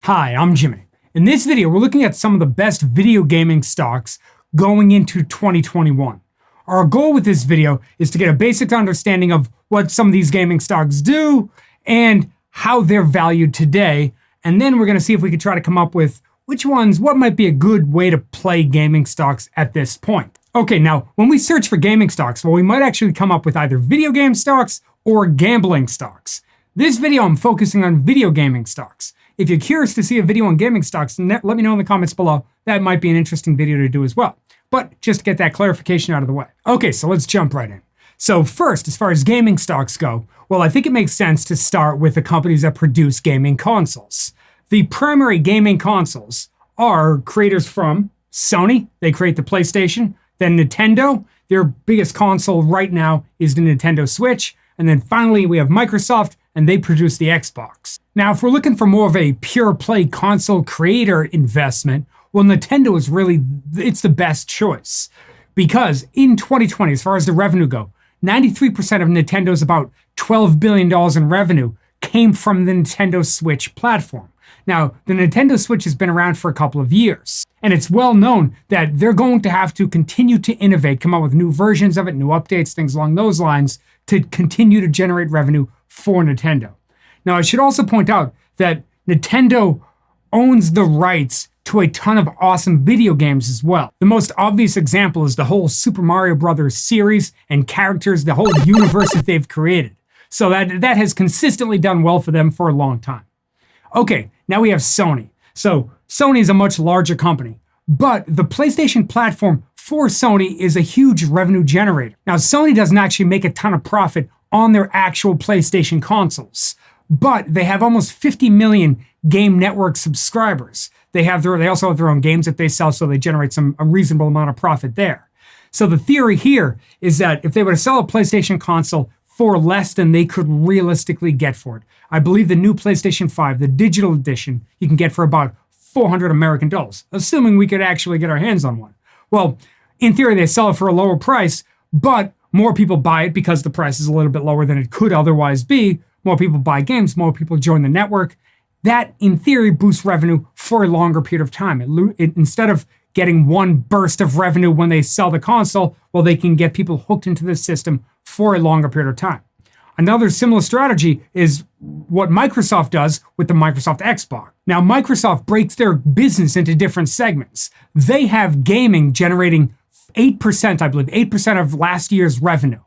Hi, I'm Jimmy. In this video, we're looking at some of the best video gaming stocks going into 2021. Our goal with this video is to get a basic understanding of what some of these gaming stocks do and how they're valued today. And then we're going to see if we can try to come up with what might be a good way to play gaming stocks at this point. Okay, now when we search for gaming stocks, well, we might actually come up with either video game stocks or gambling stocks. This video, I'm focusing on video gaming stocks. If you're curious to see a video on gaming stocks, let me know in the comments below. That might be an interesting video to do as well. But just to get that clarification out of the way. Okay, so let's jump right in. So first, as far as gaming stocks go, well, I think it makes sense to start with the companies that produce gaming consoles. The primary gaming consoles are creators from Sony. They create the PlayStation. Then Nintendo. Their biggest console right now is the Nintendo Switch. And then finally, we have Microsoft, and they produce the Xbox. Now, if we're looking for more of a pure play console creator investment, well, Nintendo is it's the best choice. Because in 2020, as far as the revenue go, 93% of Nintendo's about $12 billion in revenue came from the Nintendo Switch platform. Now, the Nintendo Switch has been around for a couple of years, and it's well known that they're going to have to continue to innovate, come out with new versions of it, new updates, things along those lines, to continue to generate revenue for Nintendo. Now, I should also point out that Nintendo owns the rights to a ton of awesome video games as well. The most obvious example is the whole Super Mario Brothers series and characters, the whole universe that they've created. So that has consistently done well for them for a long time. Okay, now we have Sony. So Sony is a much larger company, but the PlayStation platform for Sony is a huge revenue generator. Now, Sony doesn't actually make a ton of profit on their actual PlayStation consoles, but they have almost 50 million game network subscribers. They also have their own games that they sell, so they generate a reasonable amount of profit there. So the theory here is that if they were to sell a PlayStation console for less than they could realistically get for it, I believe the new PlayStation 5, the digital edition, you can get for about $400 American, assuming we could actually get our hands on one. Well, in theory, they sell it for a lower price, but more people buy it because the price is a little bit lower than it could otherwise be. More people buy games, more people join the network. That, in theory, boosts revenue for a longer period of time. Instead of getting one burst of revenue when they sell the console, well, they can get people hooked into the system for a longer period of time. Another similar strategy is what Microsoft does with the Microsoft Xbox. Now, Microsoft breaks their business into different segments. They have gaming generating 8%, I believe, 8% of last year's revenue.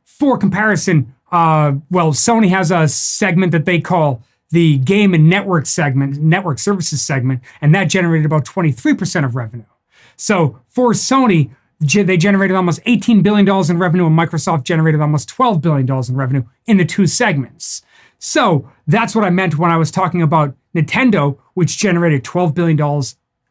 For comparison, Sony has a segment that they call the game and network segment, network services segment, and that generated about 23% of revenue. So for Sony, they generated almost $18 billion in revenue, and Microsoft generated almost $12 billion in revenue in the two segments. So that's what I meant when I was talking about Nintendo, which generated $12 billion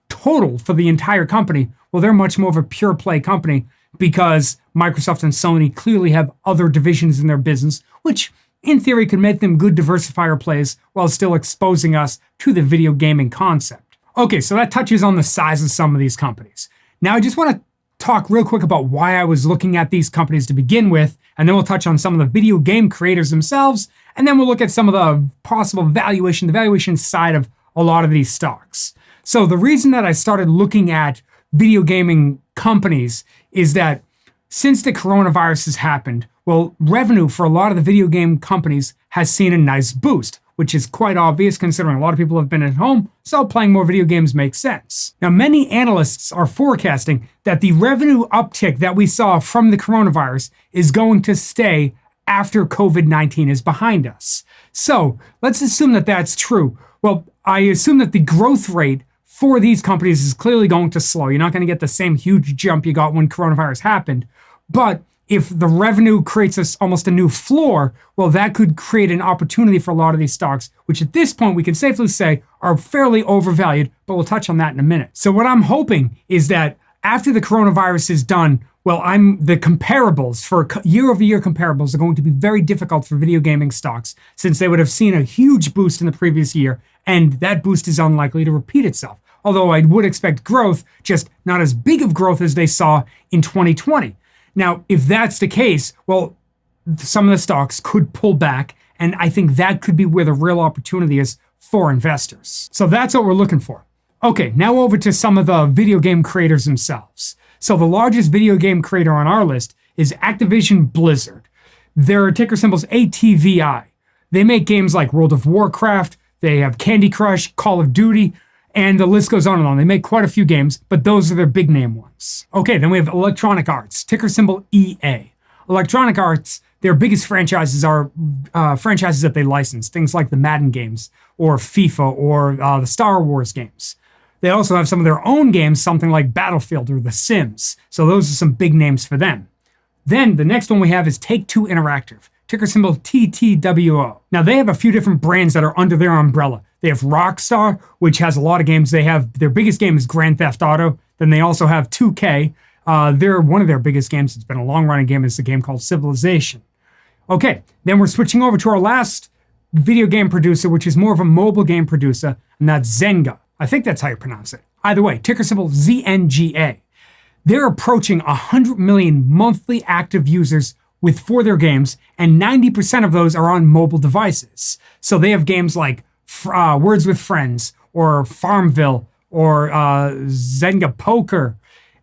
total for the entire company. Well, they're much more of a pure play company because Microsoft and Sony clearly have other divisions in their business, which in theory could make them good diversifier plays while still exposing us to the video gaming concept. Okay, so that touches on the size of some of these companies. Now I just want to talk real quick about why I was looking at these companies to begin with, and then we'll touch on some of the video game creators themselves, and then we'll look at some of the possible valuation, the valuation side of a lot of these stocks. So the reason that I started looking at video gaming companies is that since the coronavirus has happened, well, revenue for a lot of the video game companies has seen a nice boost, which is quite obvious considering a lot of people have been at home, so playing more video games makes sense. Now, many analysts are forecasting that the revenue uptick that we saw from the coronavirus is going to stay after COVID-19 is behind us. So let's assume that that's true. Well, I assume that the growth rate for these companies is clearly going to slow. You're not going to get the same huge jump you got when coronavirus happened. But if the revenue creates almost a new floor, well, that could create an opportunity for a lot of these stocks, which at this point we can safely say are fairly overvalued, but we'll touch on that in a minute. So what I'm hoping is that after the coronavirus is done, well, the comparables for year-over-year comparables are going to be very difficult for video gaming stocks since they would have seen a huge boost in the previous year, and that boost is unlikely to repeat itself. Although I would expect growth, just not as big of growth as they saw in 2020. Now, if that's the case, well, some of the stocks could pull back, and I think that could be where the real opportunity is for investors. So that's what we're looking for. Okay, now over to some of the video game creators themselves. So the largest video game creator on our list is Activision Blizzard. Their ticker symbol's ATVI. They make games like World of Warcraft, they have Candy Crush, Call of Duty, and the list goes on and on. They make quite a few games, but those are their big name ones. Okay, then we have Electronic Arts, ticker symbol EA. Electronic Arts, their biggest franchises are franchises that they license, things like the Madden games, or FIFA, or the Star Wars games. They also have some of their own games, something like Battlefield or The Sims. So those are some big names for them. Then the next one we have is Take-Two Interactive, ticker symbol TTWO. Now they have a few different brands that are under their umbrella. They have Rockstar, which has a lot of games. They have their biggest game is Grand Theft Auto. Then they also have 2K. They're one of their biggest games. It's been a long-running game. It's a game called Civilization. Okay, then we're switching over to our last video game producer, which is more of a mobile game producer, and that's Zynga. I think that's how you pronounce it. Either way, ticker symbol ZNGA. They're approaching 100 million monthly active users for their games, and 90% of those are on mobile devices. So they have games like Words with Friends, or Farmville, or Zynga Poker,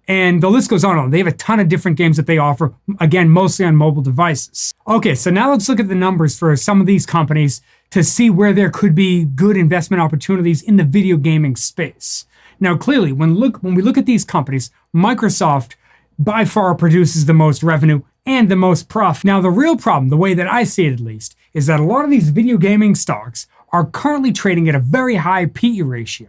and the list goes on and on. They have a ton of different games that they offer, again, mostly on mobile devices. Okay, so now let's look at the numbers for some of these companies to see where there could be good investment opportunities in the video gaming space. Now, clearly, when we look at these companies, Microsoft by far produces the most revenue and the most profit. Now, the real problem, the way that I see it at least, is that a lot of these video gaming stocks are currently trading at a very high PE ratio.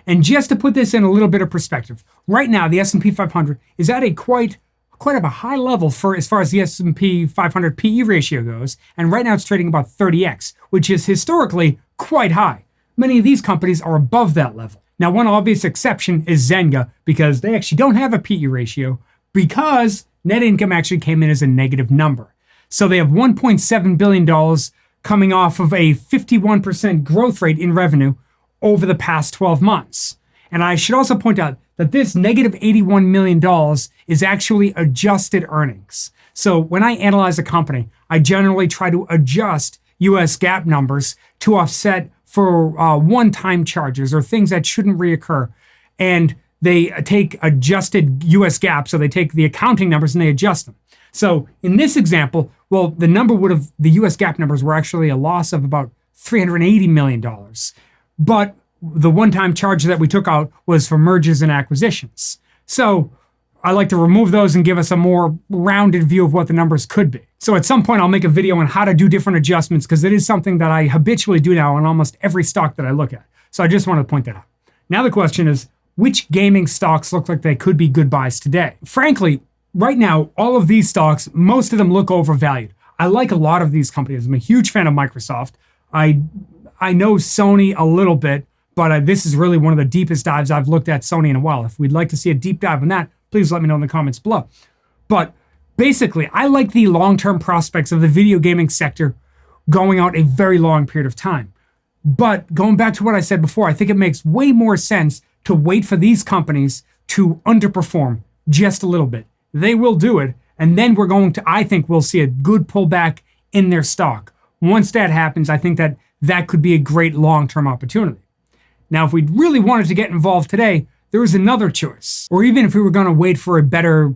And just to put this in a little bit of perspective, right now the S&P 500 is at a quite of a high level for as far as the S&P 500 PE ratio goes, and right now it's trading about 30x, which is historically quite high. Many of these companies are above that level. Now, one obvious exception is Zynga, because they actually don't have a PE ratio because net income actually came in as a negative number. So they have $1.7 billion coming off of a 51% growth rate in revenue over the past 12 months. And I should also point out that this negative $81 million is actually adjusted earnings. So when I analyze a company, I generally try to adjust US GAAP numbers to offset for one-time charges or things that shouldn't reoccur. And they take adjusted US GAAP, so they take the accounting numbers and they adjust them. So in this example, well, the US GAAP numbers were actually a loss of about $380 million. But the one-time charge that we took out was for mergers and acquisitions. So I like to remove those and give us a more rounded view of what the numbers could be. So at some point, I'll make a video on how to do different adjustments, because it is something that I habitually do now on almost every stock that I look at. So I just want to point that out. Now the question is, which gaming stocks look like they could be good buys today? Frankly, right now, all of these stocks, most of them look overvalued. I like a lot of these companies. I'm a huge fan of Microsoft. I know Sony a little bit, but this is really one of the deepest dives I've looked at Sony in a while. If we'd like to see a deep dive on that, please let me know in the comments below. But basically, I like the long-term prospects of the video gaming sector going out a very long period of time. But going back to what I said before, I think it makes way more sense to wait for these companies to underperform just a little bit. They will do it, and then I think we'll see a good pullback in their stock. Once that happens, I think that could be a great long-term opportunity. Now, if we really wanted to get involved today, there is another choice. Or even if we were going to wait for a better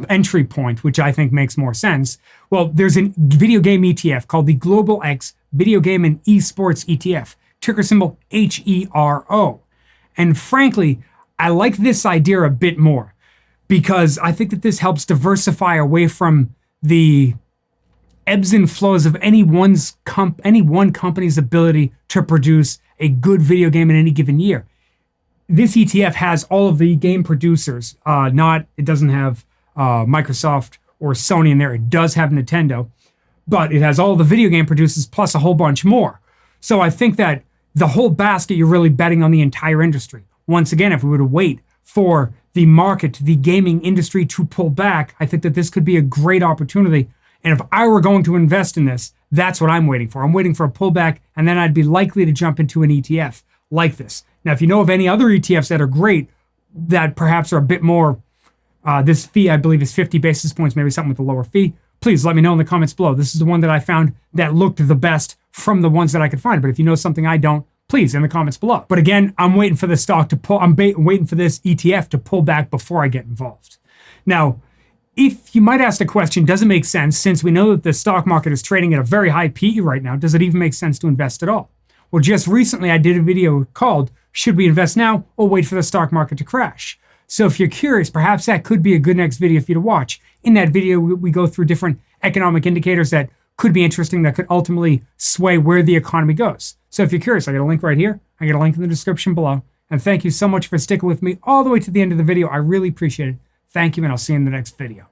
entry point, which I think makes more sense, well, there's a video game ETF called the Global X Video Game and Esports ETF, ticker symbol HERO. And frankly, I like this idea a bit more, because I think that this helps diversify away from the ebbs and flows of any one company's ability to produce a good video game in any given year. This ETF has all of the game producers. It doesn't have Microsoft or Sony in there. It does have Nintendo, but it has all the video game producers plus a whole bunch more. So I think that the whole basket, you're really betting on the entire industry. Once again, if we were to wait for the market, the gaming industry to pull back, I think that this could be a great opportunity. And if I were going to invest in this, that's what I'm waiting for. I'm waiting for a pullback, and then I'd be likely to jump into an ETF like this. Now, if you know of any other ETFs that are great, that perhaps are a bit more, this fee, I believe, is 50 basis points, maybe something with a lower fee, please let me know in the comments below. This is the one that I found that looked the best from the ones that I could find. But if you know something I don't, please, in the comments below. But again, I'm waiting for the stock to pull, waiting for this ETF to pull back before I get involved. Now, if you might ask the question, does it make sense, since we know that the stock market is trading at a very high PE right now, does it even make sense to invest at all? Well, just recently I did a video called, should we invest now or wait for the stock market to crash? So if you're curious, perhaps that could be a good next video for you to watch. In that video, we go through different economic indicators that could be interesting, that could ultimately sway where the economy goes. So if you're curious, I got a link right here. I got a link in the description below. And thank you so much for sticking with me all the way to the end of the video. I really appreciate it. Thank you, and I'll see you in the next video.